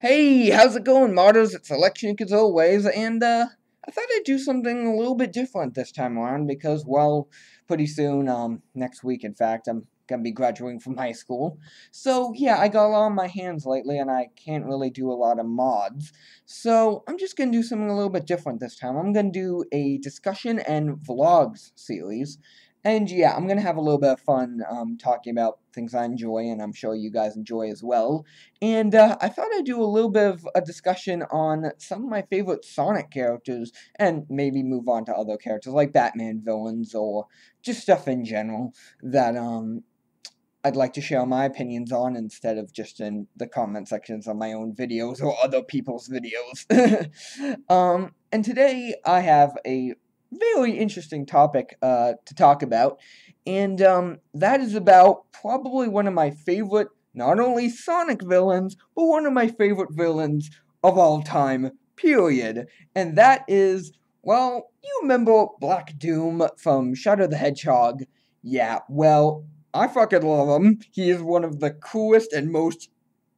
Hey, how's it going, martyrs? It's ElectroNuke as always, and, I thought I'd do something a little bit different this time around because, well, pretty soon, next week, in fact, I'm gonna be graduating from high school. So, yeah, I got a lot on my hands lately, and I can't really do a lot of mods. So, I'm just gonna do something a little bit different this time. I'm gonna do a discussion and vlogs series. And yeah, I'm gonna have a little bit of fun, talking about things I enjoy, and I'm sure you guys enjoy as well. And I thought I'd do a little bit of a discussion on some of my favorite Sonic characters, and maybe move on to other characters like Batman villains or just stuff in general that I'd like to share my opinions on instead of just in the comment sections of my own videos or other people's videos. And today I have a very interesting topic to talk about, and that is about probably one of my favorite not only Sonic villains, but one of my favorite villains of all time, period. And that is, well, you remember Black Doom from Shadow the Hedgehog? Yeah, well, I fucking love him. He is one of the coolest and most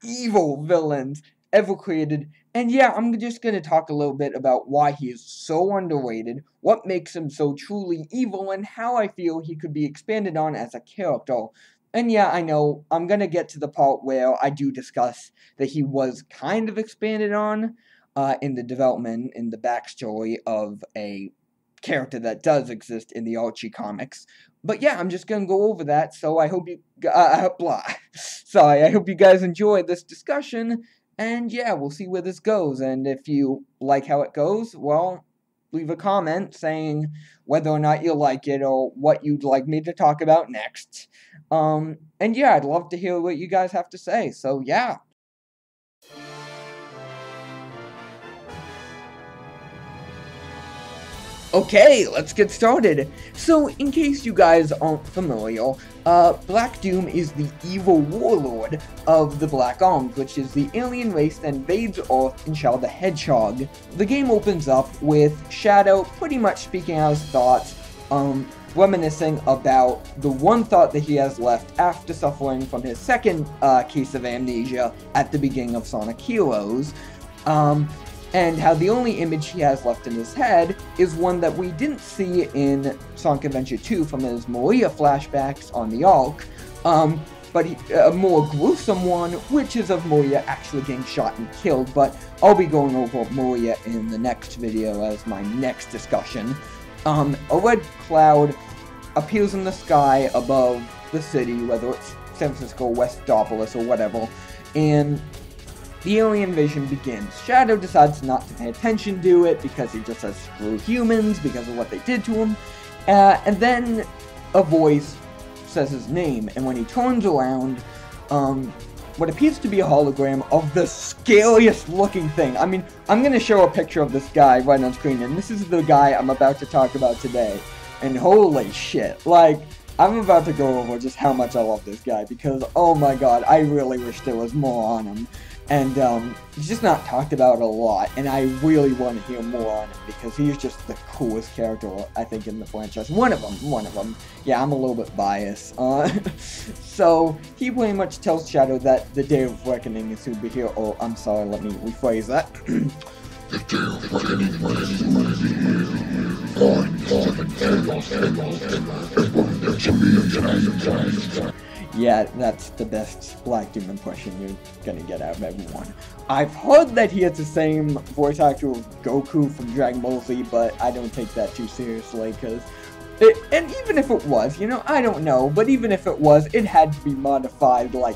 evil villains ever created. And yeah, I'm just going to talk a little bit about why he is so underrated, what makes him so truly evil, and how I feel he could be expanded on as a character. And yeah, I know, I'm gonna get to the part where I do discuss that he was kind of expanded on, in the development, in the backstory of a character that does exist in the Archie comics. But yeah, I'm just gonna go over that, so I hope you, Sorry, I hope you guys enjoyed this discussion, and yeah, we'll see where this goes, and if you like how it goes, well, leave a comment saying whether or not you like it or what you'd like me to talk about next. And yeah, I'd love to hear what you guys have to say, so yeah. Okay, let's get started. So, in case you guys aren't familiar, Black Doom is the evil warlord of the Black Arms, which is the alien race that invades Earth in Shadow the Hedgehog. The game opens up with Shadow pretty much speaking out his thoughts, reminiscing about the one thought that he has left after suffering from his second case of amnesia at the beginning of Sonic Heroes. And how the only image he has left in his head is one that we didn't see in Sonic Adventure 2 from his Maria flashbacks on the Ark, but a more gruesome one, which is of Maria actually getting shot and killed, but I'll be going over Maria in the next video as my next discussion. A red cloud appears in the sky above the city, whether it's San Francisco, Westopolis, or whatever, and the alien invasion begins. Shadow decides not to pay attention to it because he just says screw humans because of what they did to him. And then a voice says his name, and when he turns around, what appears to be a hologram of the scariest looking thing. I mean, I'm going to show a picture of this guy right on screen, and this is the guy I'm about to talk about today. And holy shit, like, I'm about to go over just how much I love this guy, because, oh my god, I really wish there was more on him. And, he's just not talked about a lot, and I really want to hear more on him, because he's just the coolest character, I think, in the franchise. One of them. Yeah, I'm a little bit biased. So, he pretty much tells Shadow that the Day of Reckoning is soon be here. Oh, I'm sorry, let me rephrase that. The Day of Reckoning is here. Yeah, that's the best Black Doom impression you're gonna get out of everyone. I've heard that he has the same voice actor of Goku from Dragon Ball Z, but I don't take that too seriously, because and even if it was, you know, I don't know, but even if it was, it had to be modified, like,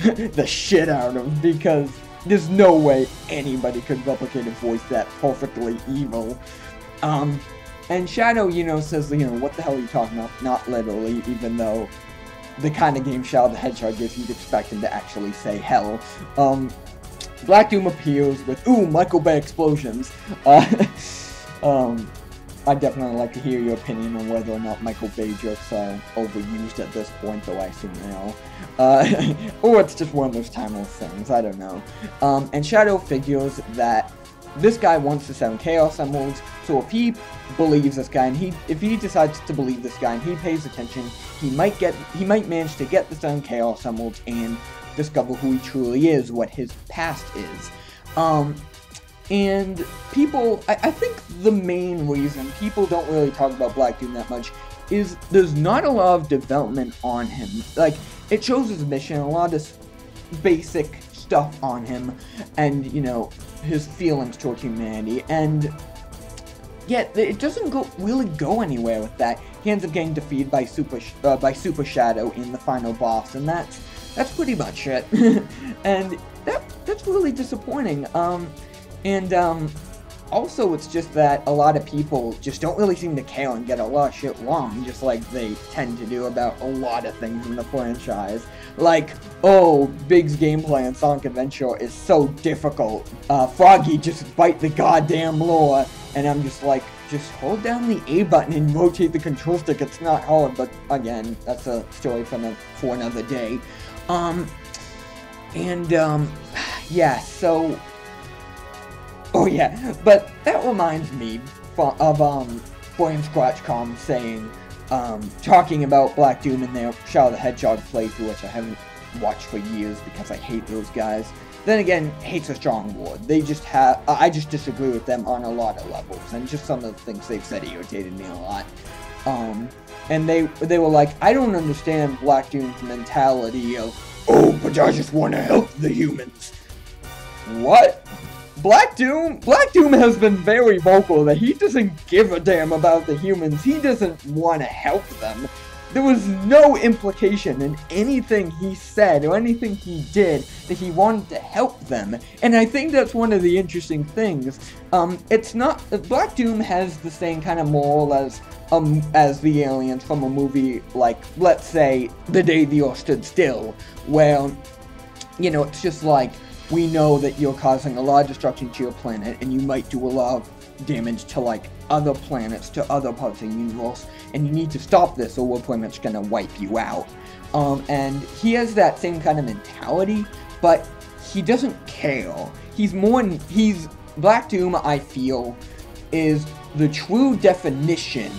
the shit out of, because there's no way anybody could replicate a voice that perfectly evil. And Shadow, you know, says, you know, what the hell are you talking about? Not literally, even though the kind of game Shadow the Hedgehog is, you'd expect him to actually say hell. Black Doom appears with, ooh, Michael Bay explosions. I'd definitely like to hear your opinion on whether or not Michael Bay jokes are overused at this point, though I assume they are. Or it's just one of those timeless things, I don't know. And Shadow figures that this guy wants the 7 Chaos Emeralds, so if he believes this guy, and if he decides to believe this guy, and he pays attention, he might manage to get the 7 Chaos Emeralds and discover who he truly is, what his past is. And people, I think the main reason people don't really talk about Black Doom that much is there's not a lot of development on him. Like, it shows his mission, a lot of basic stuff on him, and, you know, his feelings toward humanity, and yet it doesn't really go anywhere with that. He ends up getting defeated by Super Shadow in the final boss, and that's pretty much it. And that's really disappointing. Also, it's just that a lot of people just don't really seem to care and get a lot of shit wrong, just like they tend to do about a lot of things in the franchise. Like, oh, Big's gameplay in Sonic Adventure is so difficult. Froggy, just bite the goddamn lore. And I'm just like, just hold down the A button and rotate the control stick. It's not hard, but again, that's a story for another day. Yeah, so... Oh yeah, but that reminds me of Brian Scratchcom saying, talking about Black Doom in their Shadow the Hedgehog playthrough, which I haven't watched for years because I hate those guys. Then again, hate's a strong word. They just have, I just disagree with them on a lot of levels, and just some of the things they've said irritated me a lot. And they were like, I don't understand Black Doom's mentality of, oh, but I just want to help the humans. What? Black Doom has been very vocal that he doesn't give a damn about the humans. He doesn't want to help them. There was no implication in anything he said or anything he did that he wanted to help them. And I think that's one of the interesting things. It's not... Black Doom has the same kind of moral as the aliens from a movie like, let's say, The Day the Earth Stood Still, where, you know, it's just like, we know that you're causing a lot of destruction to your planet, and you might do a lot of damage to, like, other planets, to other parts of the universe, and you need to stop this or we're pretty much gonna wipe you out. And he has that same kind of mentality, but he doesn't care. Black Doom, I feel, is the true definition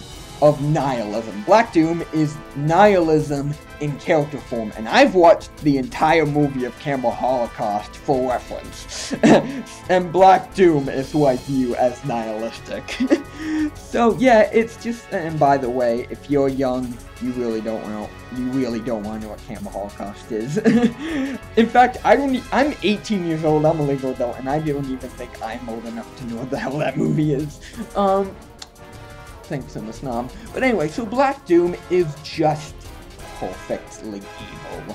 of nihilism. Black Doom is nihilism in character form, and I've watched the entire movie of Camel Holocaust for reference. And Black Doom is who I view as nihilistic. So yeah, it's just, and by the way, if you're young, you really don't want to know what Camel Holocaust is. In fact, I'm 18 years old, I'm a legal adult, and I don't even think I'm old enough to know what the hell that movie is. Thanks, I'm a snob. But anyway, so Black Doom is just perfectly evil.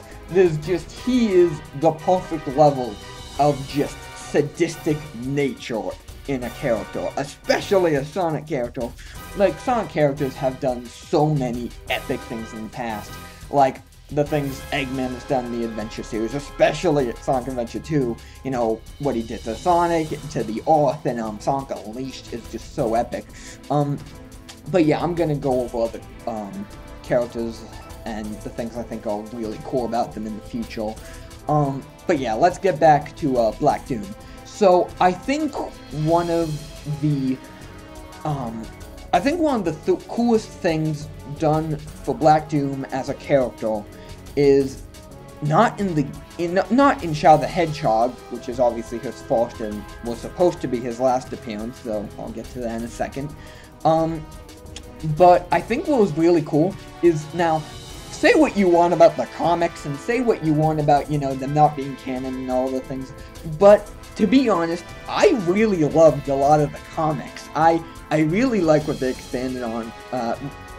He is the perfect level of just sadistic nature in a character, especially a Sonic character. Like, Sonic characters have done so many epic things in the past, like the things Eggman has done in the Adventure series, especially at Sonic Adventure 2, you know, what he did to Sonic, to the Earth, and Sonic Unleashed is just so epic. But yeah, I'm gonna go over other characters and the things I think are really cool about them in the future. But yeah, let's get back to Black Doom. So I think one of the coolest things done for Black Doom as a character is not in Shadow the Hedgehog, which is obviously his first and was supposed to be his last appearance, so I'll get to that in a second. But I think what was really cool is, now, say what you want about the comics, and say what you want about, you know, them not being canon and all the things, but to be honest, I really loved a lot of the comics. I really like what they expanded on,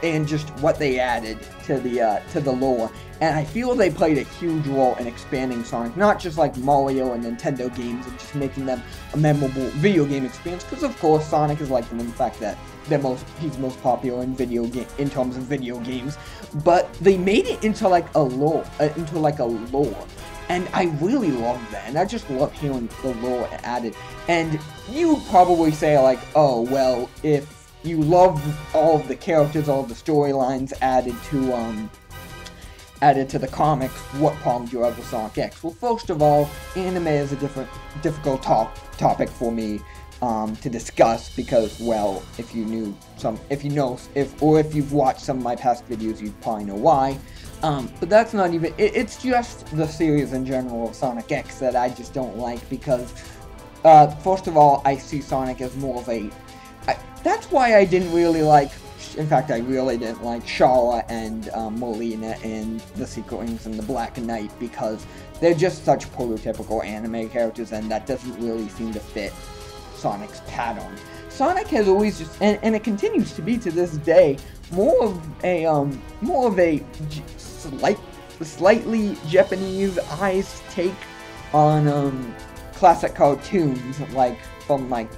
and just what they added to the lore. And I feel they played a huge role in expanding Sonic, not just like Mario and Nintendo games, and just making them a memorable video game experience. Because of course, Sonic is like them in the fact that he's most popular in terms of video games. But they made it into like a lore, and I really love that. And I just love hearing the lore added. And you would probably say like, oh well, if you love all of the characters, all of the storylines added to the comics, what problem do you have with Sonic X? Well, first of all, anime is a difficult topic for me to discuss, because, well, if you've watched some of my past videos, you probably know why. But that's not even, it's just the series in general of Sonic X that I just don't like, because first of all, I see Sonic as more of a... that's why I didn't really like... In fact, I really didn't like Shala and Molina in the Secret Rings and the Black Knight, because they're just such prototypical anime characters, and that doesn't really seem to fit Sonic's pattern. Sonic has always just, and it continues to be to this day, more of a slightly Japanese-ized take on classic cartoons, like from like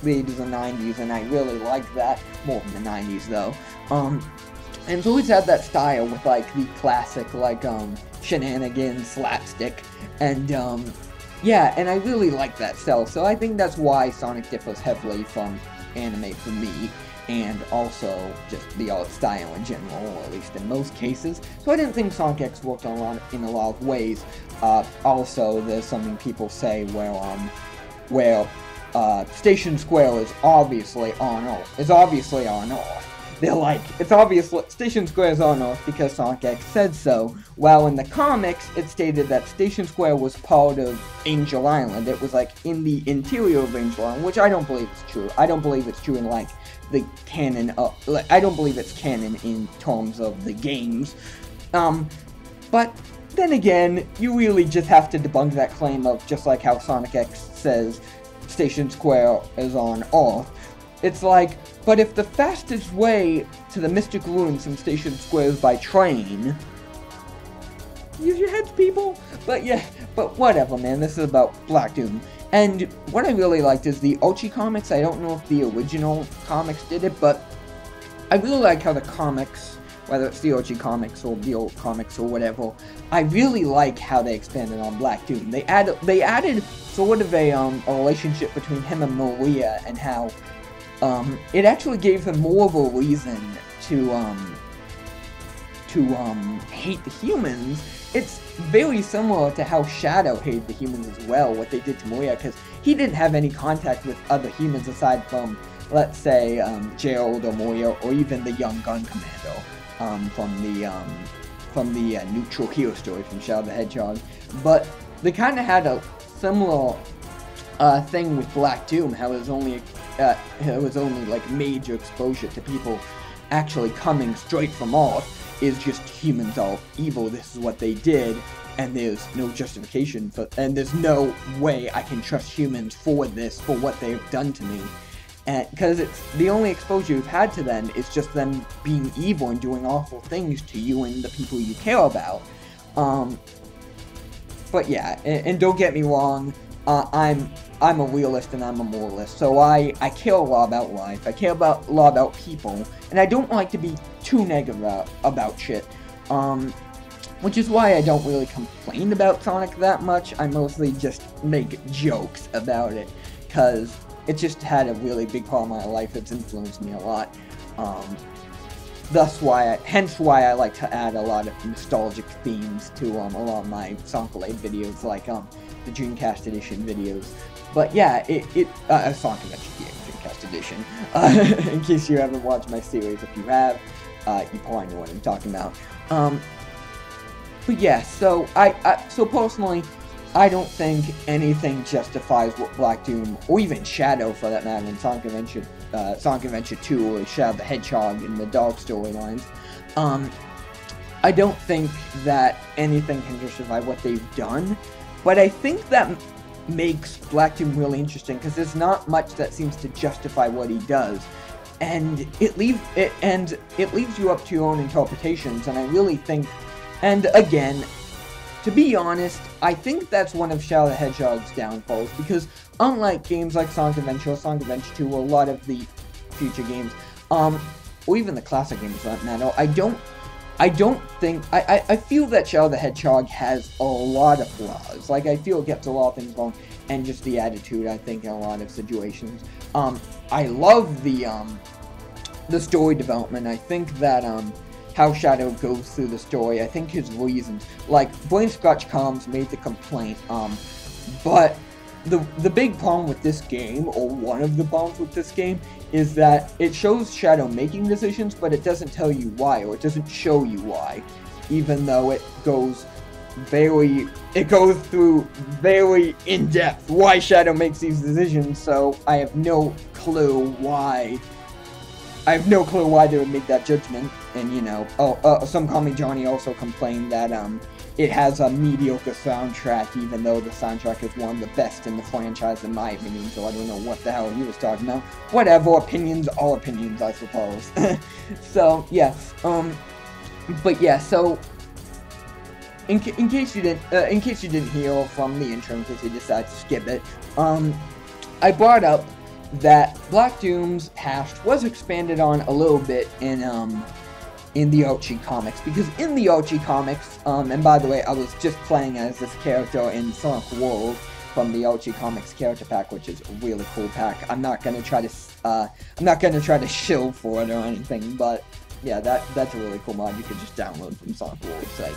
the 80s and 90s, and I really like that more in the 90s though. And it's always had that style with like the classic like shenanigans, slapstick, and yeah, and I really like that style. So I think that's why Sonic differs heavily from anime for me, and also just the art style in general, or at least in most cases. So I didn't think Sonic X worked in a lot of ways. Also, there's something people say where Station Square is obviously on Earth. They're like, it's obvious Station Square is on Earth because Sonic X said so, while in the comics, it stated that Station Square was part of Angel Island. It was like in the interior of Angel Island, which I don't believe is true. I don't believe it's true in like the canon of, like, I don't believe it's canon in terms of the games. But then again, you really just have to debunk that claim of just like how Sonic X says Station Square is on Earth. It's like, but if the fastest way to the Mystic Ruins from Station Square is by train, use your heads, people. But yeah, but whatever, man. This is about Black Doom. And what I really liked is the Archie comics. I don't know if the original comics did it, but I really like how the comics, whether it's the Archie comics or the old comics or whatever, I really like how they expanded on Black Doom. They added sort of a relationship between him and Maria, and how it actually gave him more of a reason to hate the humans. It's very similar to how Shadow hated the humans as well, what they did to Maria, because he didn't have any contact with other humans aside from, let's say, Gerald or Maria, or even the young gun commando from the Neutral Hero story from Shadow the Hedgehog. But they kind of had a similar thing with Black Doom, how it was only like major exposure to people actually coming straight from Earth is just humans are evil, this is what they did, and there's no justification for, and there's no way I can trust humans for this, for what they've done to me. And because it's the only exposure you've had to them is just them being evil and doing awful things to you and the people you care about. But yeah, and don't get me wrong, I'm a realist and I'm a moralist, so I care a lot about life, I care a lot about people, and I don't like to be too negative about shit, which is why I don't really complain about Sonic that much. I mostly just make jokes about it, because it just had a really big part of my life. It's influenced me a lot. Hence why I like to add a lot of nostalgic themes to a lot of my Sonic-related videos, like the Dreamcast Edition videos. But yeah, Sonic Adventure Dreamcast Edition. In case you haven't watched my series, if you have, you probably know what I'm talking about. But yeah, so so personally, I don't think anything justifies what Black Doom, or even Shadow for that matter, in Sonic Adventure 2 or Shadow the Hedgehog in the Dog storylines. I don't think that anything can justify what they've done, but I think that makes Black Doom really interesting, because there's not much that seems to justify what he does, and it leaves you up to your own interpretations. And I really think, and again, to be honest, I think that's one of Shadow the Hedgehog's downfalls, because unlike games like Sonic Adventure or Sonic Adventure 2 or a lot of the future games, or even the classic games for that matter, I feel that Shadow the Hedgehog has a lot of flaws. Like, I feel it gets a lot of things wrong, and just the attitude, I think, in a lot of situations. I love the story development. I think that, how Shadow goes through the story, I think his reasons, like, Brain Scratch Combs made the complaint, but the big problem with this game, or one of the problems with this game, is that it shows Shadow making decisions, but it doesn't tell you why, or it doesn't show you why, even though it goes it goes through very in depth why Shadow makes these decisions. So I have no clue why. They would make that judgment. And you know, some Call Me Johnny also complained that it has a mediocre soundtrack, even though the soundtrack is one of the best in the franchise, in my opinion. So I don't know what the hell he was talking about. Whatever, opinions, all opinions, I suppose. So yeah, but yeah, so in case you didn't hear from the intro, in case you decided to skip it, I brought up that Black Doom's past was expanded on a little bit in the Archie comics, because in the Archie comics, and by the way, I was just playing as this character in Sonic World from the Archie comics character pack, which is a really cool pack. I'm not gonna try to shill for it or anything, but yeah, that's a really cool mod you can just download from Sonic World's site.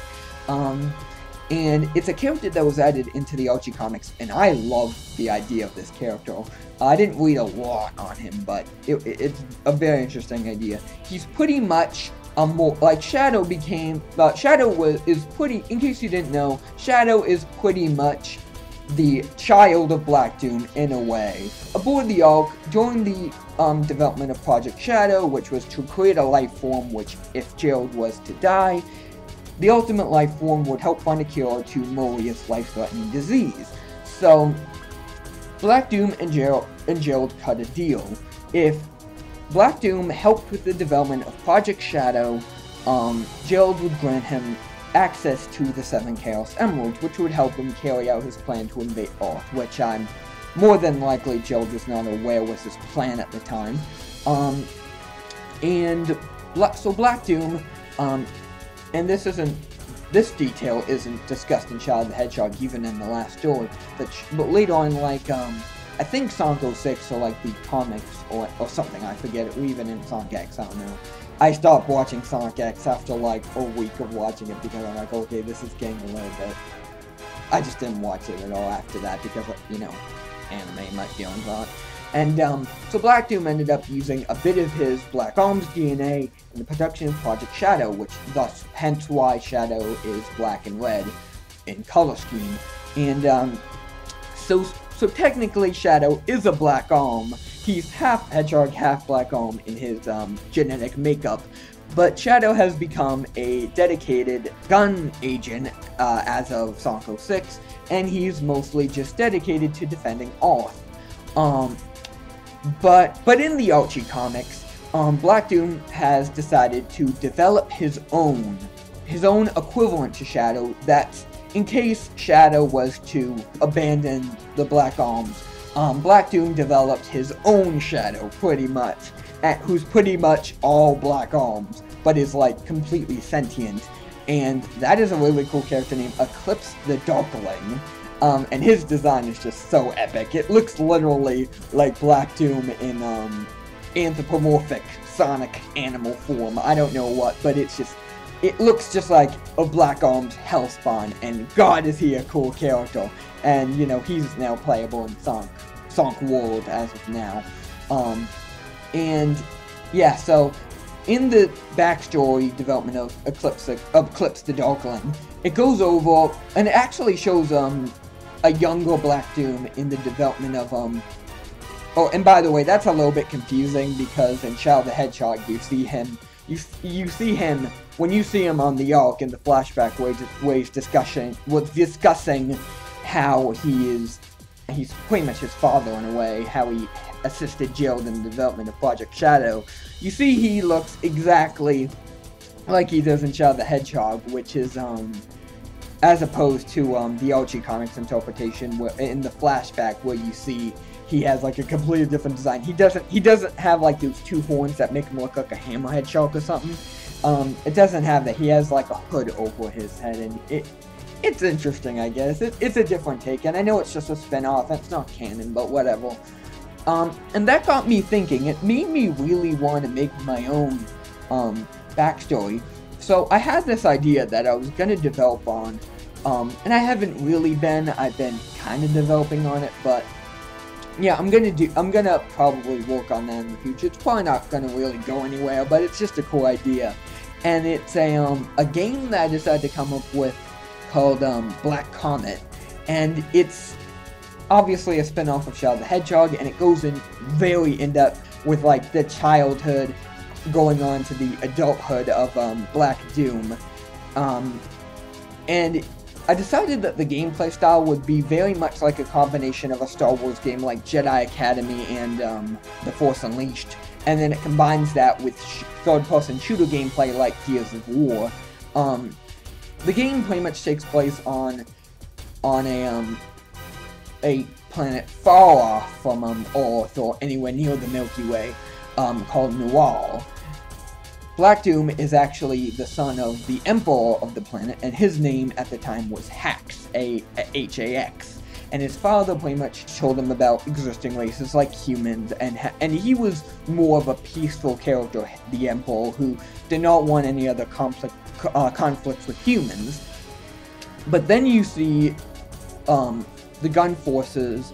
And it's a character that was added into the Archie comics, and I love the idea of this character. I didn't read a lot on him, but it's a very interesting idea. He's pretty much more like Shadow became, but Shadow is pretty, in case you didn't know, Shadow is pretty much the child of Black Doom in a way. Aboard the Ark, during the development of Project Shadow, which was to create a life form which, if Gerald was to die, the ultimate life form would help find a cure to Maria's life-threatening disease. So, Black Doom and Gerald cut a deal. If Black Doom helped with the development of Project Shadow, Gerald would grant him access to the 7 Chaos Emeralds, which would help him carry out his plan to invade Earth, which I'm more than likely Gerald was not aware was his plan at the time. So Black Doom, and this detail isn't discussed in Shadow the Hedgehog, even in the last story, but later on, like, I think Sonic 06, or like the comics, or something, I forget it, or even in Sonic X, I don't know. I stopped watching Sonic X after like a week of watching it, because I'm like, okay, this is getting a little bit, I just didn't watch it at all after that, because, you know, anime, my feelings on it. And, so Black Doom ended up using a bit of his Black Arms DNA in the production of Project Shadow, which hence why Shadow is black and red in color scheme. And, so technically Shadow is a Black Arm. He's half Hedgehog, half Black Arm in his, genetic makeup. But Shadow has become a dedicated gun agent, as of Sonic 06, and he's mostly just dedicated to defending Earth. But in the Archie comics, Black Doom has decided to develop his own equivalent to Shadow, that's in case Shadow was to abandon the Black Arms. Black Doom developed his own Shadow, pretty much, who's pretty much all Black Arms, but is like completely sentient. And that is a really cool character named Eclipse the Darkling. And his design is just so epic. It looks literally like Black Doom in, anthropomorphic Sonic animal form. I don't know what, but it looks just like a Black Arms Hellspawn, and God is he a cool character. And, you know, he's now playable in Sonic World as of now. And, yeah, so, in the backstory development of Eclipse the Darkling, it goes over, and it actually shows, a younger Black Doom in the development of, oh, and by the way, that's a little bit confusing, because in Shadow the Hedgehog, you see him, when you see him on the Ark in the flashback where he's discussing how he's pretty much his father in a way, how he assisted Gerald in the development of Project Shadow. You see he looks exactly like he does in Shadow the Hedgehog, which is, as opposed to the Archie comics interpretation, where in the flashback where you see he has like a completely different design. He doesn't have like those 2 horns that make him look like a hammerhead shark or something. It doesn't have that. He has like a hood over his head, and it's interesting, I guess. It's a different take, and I know it's just a spin-off. It's not canon, but whatever. And that got me thinking. It made me really want to make my own backstory. So I had this idea that I was going to develop on, and I haven't really been. I've been kind of developing on it, but yeah, I'm gonna probably work on that in the future. It's probably not gonna really go anywhere, but it's just a cool idea. And it's a game that I decided to come up with called Black Comet, and it's obviously a spin-off of Shadow the Hedgehog, and it goes in very in-depth with like the childhood going on to the adulthood of Black Doom. And I decided that the gameplay style would be very much like a combination of a Star Wars game like Jedi Academy and The Force Unleashed, and then it combines that with third-person shooter gameplay like Gears of War. The game pretty much takes place on a planet far off from Earth or anywhere near the Milky Way, called Noir. Black Doom is actually the son of the Emperor of the planet, and his name at the time was Hax, H-A-X. And his father pretty much told him about existing races like humans, and he was more of a peaceful character, the Emperor, who did not want any other conflicts with humans. But then you see the gun forces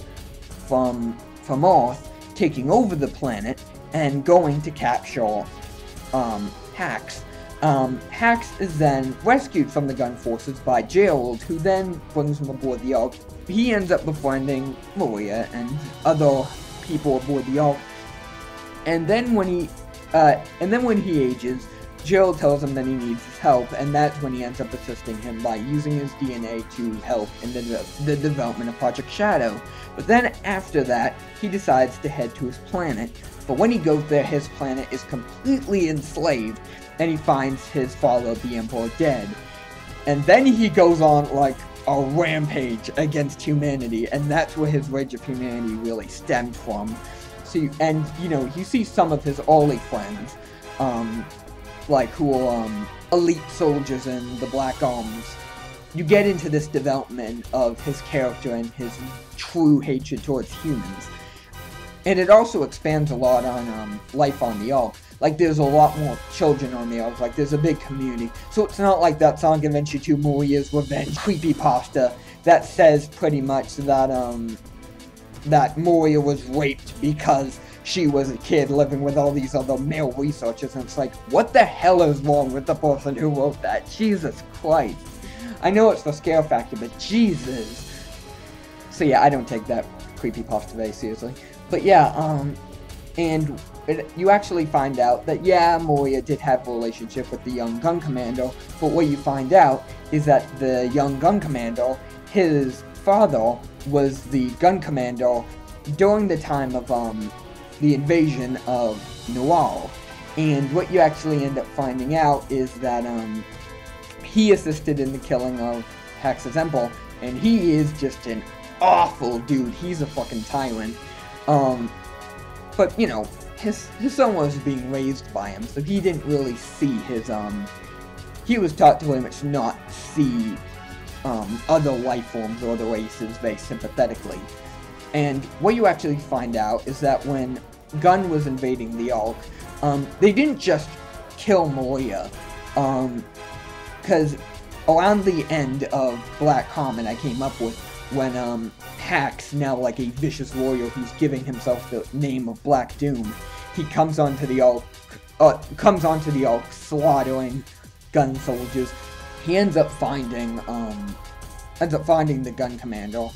from Earth taking over the planet and going to capture Hax. Hax is then rescued from the gun forces by Gerald, who then brings him aboard the Ark. He ends up befriending Maria and other people aboard the Ark. And then when he ages, Gerald tells him that he needs his help, and that's when he ends up assisting him by using his DNA to help in the development of Project Shadow. But then after that, he decides to head to his planet. But when he goes there, his planet is completely enslaved, and he finds his father, the Emperor, dead. And then he goes on, like, a rampage against humanity, and that's where his rage of humanity really stemmed from. So, you see some of his early friends, like, who are, elite soldiers in the Black Arms. You get into this development of his character and his true hatred towards humans. And it also expands a lot on life on the Ark. Like, there's a lot more children on the Ark. Like, there's a big community. So it's not like that Sonic Adventure 2 Maria's Revenge creepypasta that says pretty much that, that Maria was raped because she was a kid living with all these other male researchers. And it's like, what the hell is wrong with the person who wrote that? Jesus Christ. I know it's for scare factor, but Jesus. So yeah, I don't take that creepypasta very seriously. But yeah, you actually find out that, yeah, Maria did have a relationship with the young gun commander, but what you find out is that the young gun commander, his father, was the gun commander during the time of, the invasion of Noir. And what you actually end up finding out is that, he assisted in the killing of Hax's Emperor, and he is just an awful dude. He's a fucking tyrant. But, you know, his son was being raised by him, so he didn't really see his, he was taught to very much not see, other life forms or other races very sympathetically. And what you actually find out is that when Gunn was invading the Ark, they didn't just kill Maria, because around the end of Black Comet I came up with, when, Hax, now like a vicious warrior who's giving himself the name of Black Doom, he comes onto the Ark, slaughtering gun soldiers. He ends up finding the gun commander.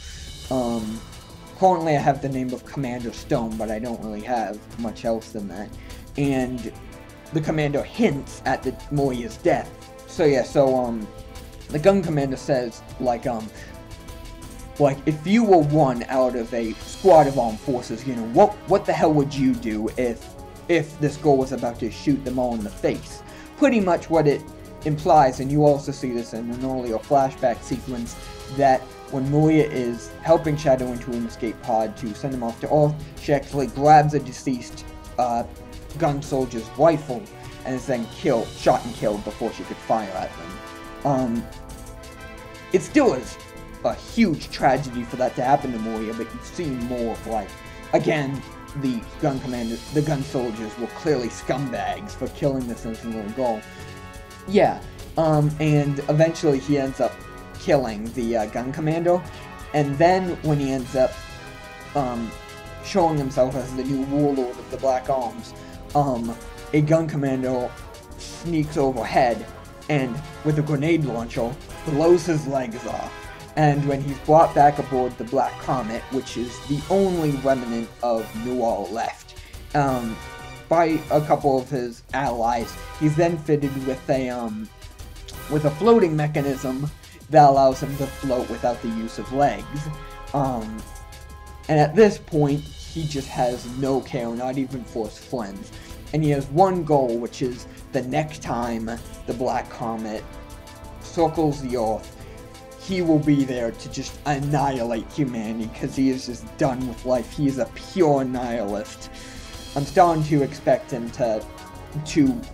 Currently I have the name of Commander Stone, but I don't really have much else than that. And the commander hints at Maria's death. So yeah, the gun commander says, like, if you were one out of a squad of armed forces, you know, what the hell would you do if this girl was about to shoot them all in the face? Pretty much what it implies, and you also see this in an earlier flashback sequence, that when Maria is helping Shadow into an escape pod to send him off to Earth, she actually grabs a deceased gun soldier's rifle and is then shot and killed before she could fire at them. It still is a huge tragedy for that to happen to Maria, but you see more of, like, again, the gun soldiers were clearly scumbags for killing this innocent little girl. Yeah, and eventually he ends up killing the gun commander, and then when he ends up showing himself as the new warlord of the Black Arms, a gun commander sneaks overhead and, with a grenade launcher, blows his legs off. And when he's brought back aboard the Black Comet, which is the only remnant of Noir left, by a couple of his allies, he's then fitted with a floating mechanism that allows him to float without the use of legs. And at this point, he just has no care, not even for his friends. And he has one goal, which is the next time the Black Comet circles the Earth, he will be there to just annihilate humanity, because he is just done with life. He is a pure nihilist. I'm starting to expect him to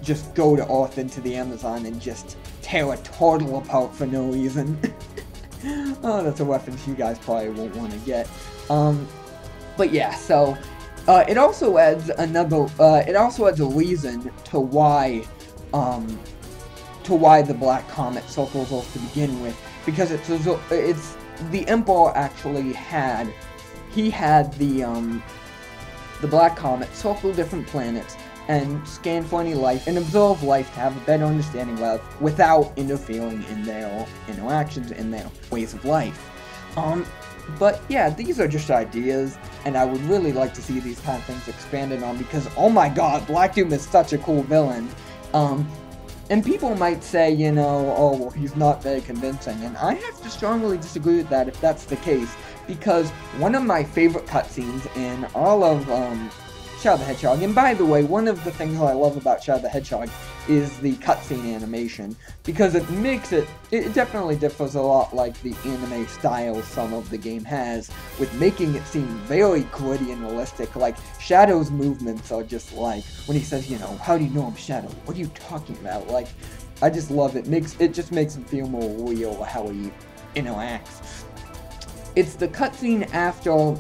just go to Earth into the Amazon and just tear a turtle apart for no reason. Oh, that's a reference you guys probably won't want to get. But yeah, so it also adds a reason to why the Black Comet circles Earth to begin with, because it's the Emperor actually had the Black Comet circle different planets and scan for any life and observe life to have a better understanding of without interfering in their interactions, in their ways of life. But yeah, these are just ideas, and I would really like to see these kind of things expanded on, because oh my god, Black Doom is such a cool villain. And people might say, you know, oh, well, he's not very convincing, and I have to strongly disagree with that if that's the case, because one of my favorite cutscenes in all of Shadow the Hedgehog, and by the way, one of the things I love about Shadow the Hedgehog is the cutscene animation, because it makes it definitely differs a lot like the anime style some of the game has, with making it seem very gritty and realistic. Like, Shadow's movements are just like, when he says, you know, how do you know I'm Shadow? What are you talking about? Like, I just love it. It just makes him feel more real how he interacts. It's the cutscene after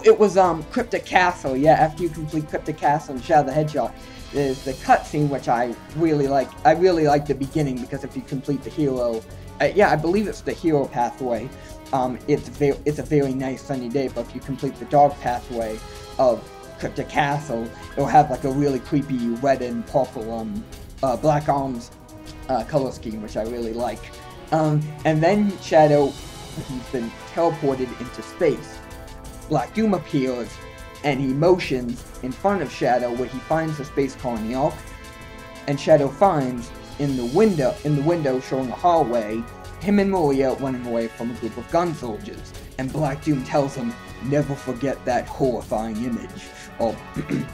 it was Cryptic Castle. Yeah, after you complete Cryptic Castle and Shadow the Hedgehog, there's the cutscene, which I really like. I really like the beginning, because if you complete the hero, yeah, I believe it's the hero pathway. It's a very nice sunny day, but if you complete the dark pathway of Cryptic Castle, it'll have like a really creepy red and purple Black Arms color scheme, which I really like. And then Shadow, he's been teleported into space. Black Doom appears, and he motions in front of Shadow where he finds the space colony Ark, and Shadow finds in the window showing a hallway, him and Maria running away from a group of gun soldiers, and Black Doom tells him, never forget that horrifying image. Oh,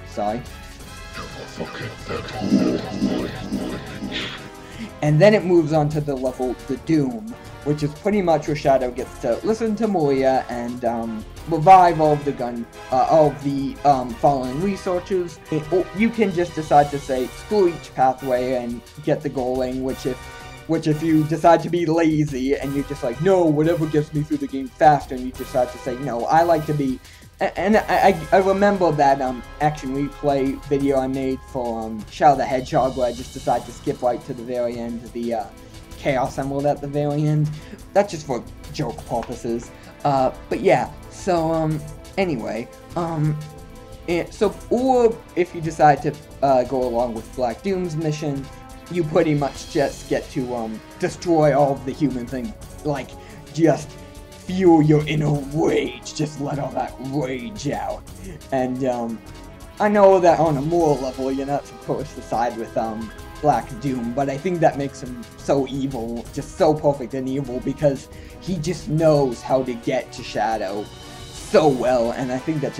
sorry. Never forget that horrifying image. And then it moves on to the level, the Doom, which is pretty much where Shadow gets to listen to Maria and revive all of the fallen researchers. You can just decide to say screw each pathway and get the going, which if you decide to be lazy and you're just like, no, whatever gets me through the game faster, and you decide to say, no, I like to be. And I remember that action replay video I made for Shadow the Hedgehog, where I just decided to skip right to the very end of the Chaos Emerald at the very end. That's just for joke purposes. But yeah, so anyway, or if you decide to go along with Black Doom's mission, you pretty much just get to destroy all of the human things, like just fuel your inner rage, just let all that rage out. And I know that on a moral level you're not supposed to side with Black Doom, but I think that makes him so evil, just so perfect and evil, because he just knows how to get to Shadow so well, and I think that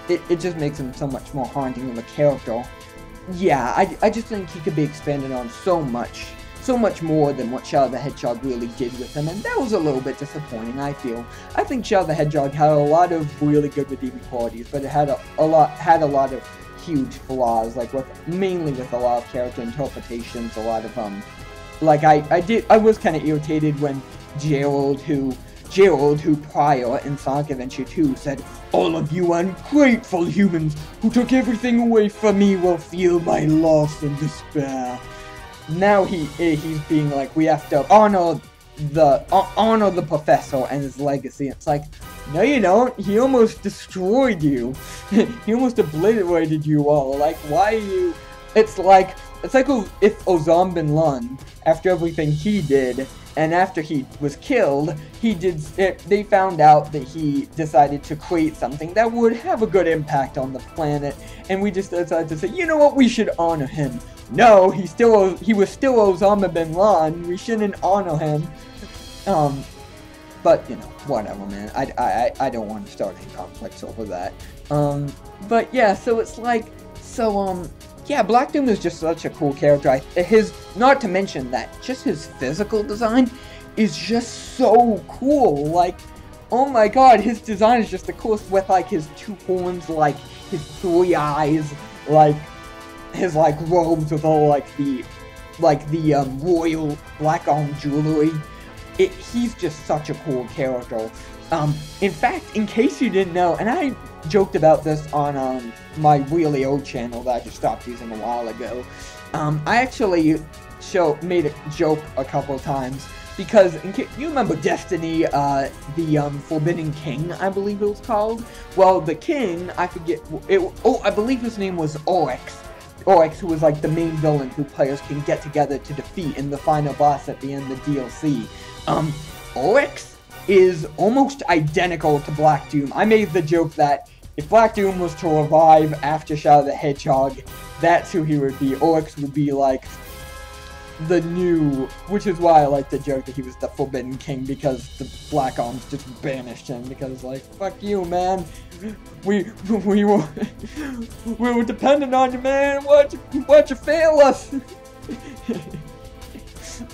it just makes him so much more haunting of a character. Yeah, I just think he could be expanded on so much more than what Shadow the Hedgehog really did with him, and that was a little bit disappointing, I feel. I think Shadow the Hedgehog had a lot of really good redeeming qualities, but it had a lot of huge flaws, like mainly with a lot of character interpretations, a lot of like I was kind of irritated when Gerald, who prior in Sonic Adventure 2 said, all of you ungrateful humans who took everything away from me will feel my loss and despair. Now he's being like, we have to honor the professor and his legacy. It's like, no you don't, he almost destroyed you. He almost obliterated you all. Like, why are you... It's like it's like if Osama bin Laden, after everything he did, and after he was killed, they found out that he decided to create something that would have a good impact on the planet, and we just decided to say, you know what, we should honor him. No, he was still Osama bin Laden. We shouldn't honor him. But you know, whatever, man. I don't want to start any conflicts over that. But yeah, so it's like, yeah, Black Doom is just such a cool character. Not to mention that, just his physical design is just so cool. Like, oh my god, his design is just the coolest, with like his 2 horns, like his 3 eyes, like his like robes with all like the royal black arm jewelry. He's just such a cool character. In fact, in case you didn't know, and I joked about this on my really old channel that I just stopped using a while ago, I actually made a joke a couple of times, because you remember Destiny, the Forbidden King, I believe it was called? Well, the king, I forget, I believe his name was Oryx, who was like the main villain who players can get together to defeat in the final boss at the end of the DLC. Oryx is almost identical to Black Doom. I made the joke that if Black Doom was to revive after Shadow the Hedgehog, that's who he would be. Oryx would be like the new, which is why I like the joke that he was the Forbidden King, because the Black Arms just banished him, because like, fuck you, man. We were dependent on you, man. Why'd you fail us?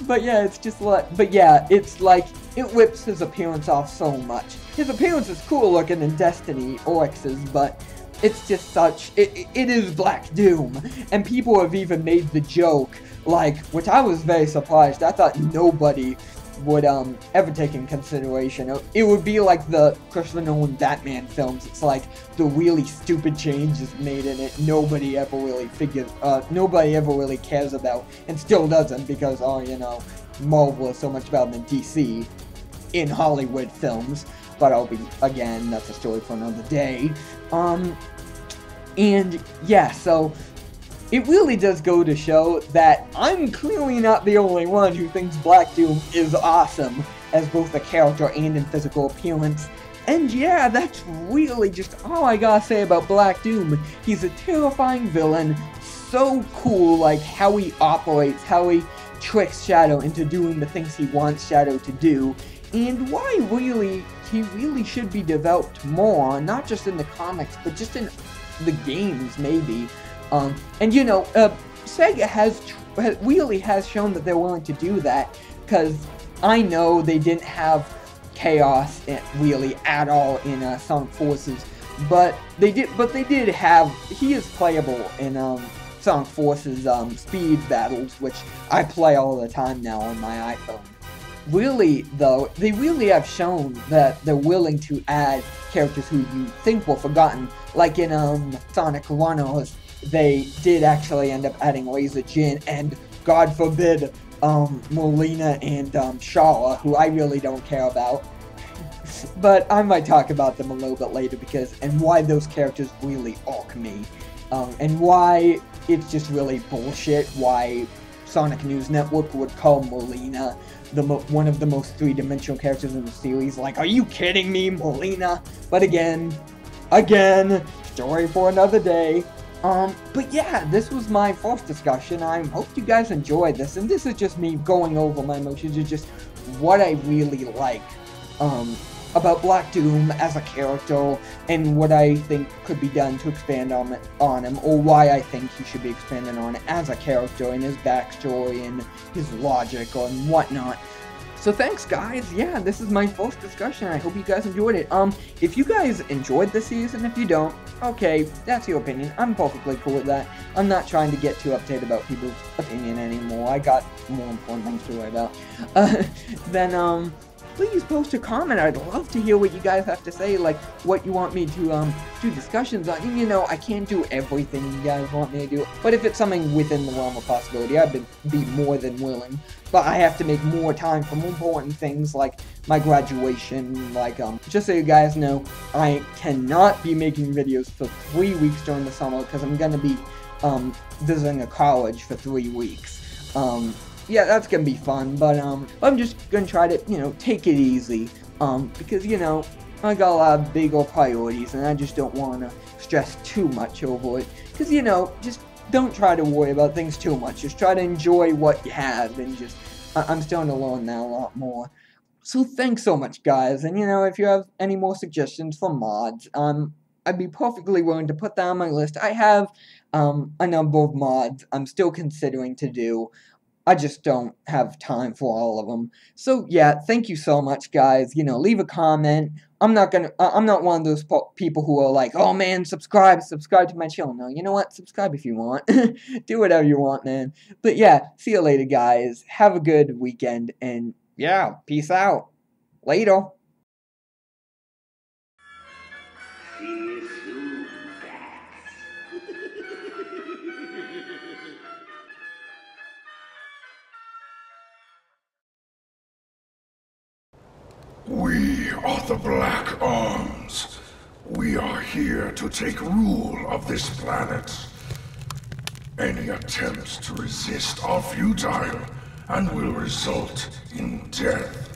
But yeah, it's just like, but yeah, it's like, it whips his appearance off so much. His appearance is cool looking in Destiny, Oryx's, but it's just such, it is Black Doom. And people have even made the joke, like, which I was very surprised. I thought nobody would ever take in consideration. It would be like the Christopher Nolan Batman films. It's like the really stupid changes made in it. Nobody ever really cares about, and still doesn't, because, oh, you know, Marvel is so much better than DC in Hollywood films. But again, that's a story for another day. And yeah, so it really does go to show that I'm clearly not the only one who thinks Black Doom is awesome as both a character and in physical appearance. And yeah, that's really just all I gotta say about Black Doom. He's a terrifying villain, so cool, like how he operates, how he tricks Shadow into doing the things he wants Shadow to do, and why he really should be developed more, not just in the comics, but just in the games, maybe. And you know, Sega really has shown that they're willing to do that, because I know they didn't have Chaos really at all in Sonic Forces, but they did have, he is playable in Sonic Forces speed battles, which I play all the time now on my iPhone. Really, though, they really have shown that they're willing to add characters who you think were forgotten, like in Sonic Runners. They did actually end up adding Laser Jin and, God forbid, Molina and Shala, who I really don't care about. But I might talk about them a little bit later, and why those characters really irk me. And why it's just really bullshit why Sonic News Network would call Molina one of the most three-dimensional characters in the series. Like, are you kidding me, Molina? But again, story for another day. But yeah, this was my first discussion. I hope you guys enjoyed this, and this is just me going over my emotions. It's just what I really like, about Black Doom as a character, and what I think could be done to expand on him, or why I think he should be expanded on as a character, and his backstory, and his logic, and whatnot. So thanks, guys. Yeah, this is my first discussion. I hope you guys enjoyed it. If you guys enjoyed the season, if you don't, okay, that's your opinion. I'm perfectly cool with that. I'm not trying to get too uptight about people's opinion anymore. I got more important things to worry about. Then, please post a comment. I'd love to hear what you guys have to say, like what you want me to do discussions on. You know, I can't do everything you guys want me to do, but if it's something within the realm of possibility, I'd be more than willing. But I have to make more time for more important things like my graduation. Like, just so you guys know, I cannot be making videos for 3 weeks during the summer, because I'm gonna be visiting a college for 3 weeks. Yeah, that's gonna be fun, but I'm just gonna try to, you know, take it easy, because, you know, I got a lot of bigger priorities, and I just don't want to stress too much over it, because, you know, just don't try to worry about things too much, just try to enjoy what you have, and just, I'm starting to learn that a lot more. So thanks so much, guys, and, you know, if you have any more suggestions for mods, I'd be perfectly willing to put that on my list. I have, a number of mods I'm still considering to do. I just don't have time for all of them. So yeah, thank you so much, guys. You know, leave a comment. I'm not one of those people who are like, oh man, subscribe to my channel. No, you know what? Subscribe if you want. Do whatever you want, man. But yeah, see you later, guys. Have a good weekend, and yeah, peace out. Later. We are the Black Arms. We are here to take rule of this planet. Any attempts to resist are futile and will result in death.